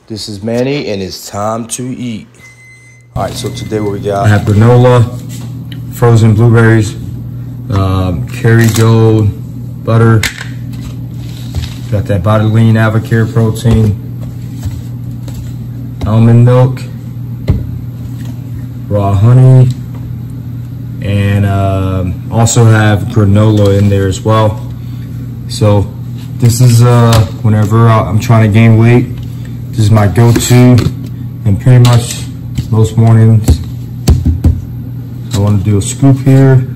This is Manny, and it's time to eat. All right, so today what we got? I have granola, frozen blueberries, Kerrygold butter. Got that Bodylean avocado protein, almond milk, raw honey, and also have granola in there as well. So this is whenever I'm trying to gain weight, this is my go-to, and pretty much most mornings I want to do a scoop here.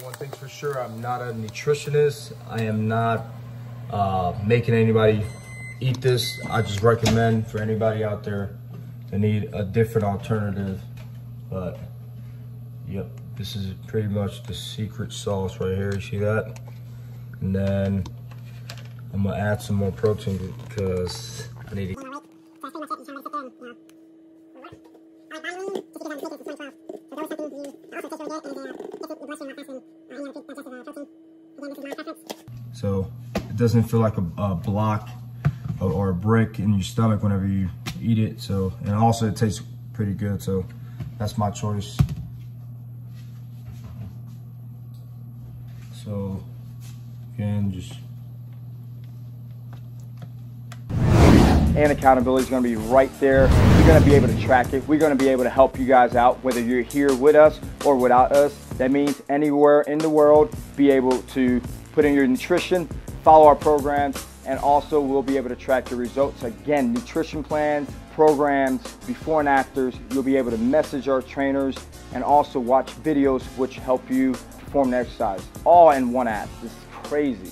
One thing's for sure, I'm not a nutritionist. I am not making anybody eat this. I just recommend for anybody out there that need a different alternative. But yep, this is pretty much the secret sauce right here. You see that? And then I'm gonna add some more protein because I need to. So it doesn't feel like a block or a brick in your stomach whenever you eat it. So, and also it tastes pretty good. So that's my choice. So again, just. And accountability is going to be right there. You're going to be able to track it. We're going to be able to help you guys out, whether you're here with us or without us. That means anywhere in the world, be able to put in your nutrition, follow our programs, and also we'll be able to track your results. Again, nutrition plans, programs, before and afters. You'll be able to message our trainers and also watch videos which help you perform the exercise, all in one app. This is crazy.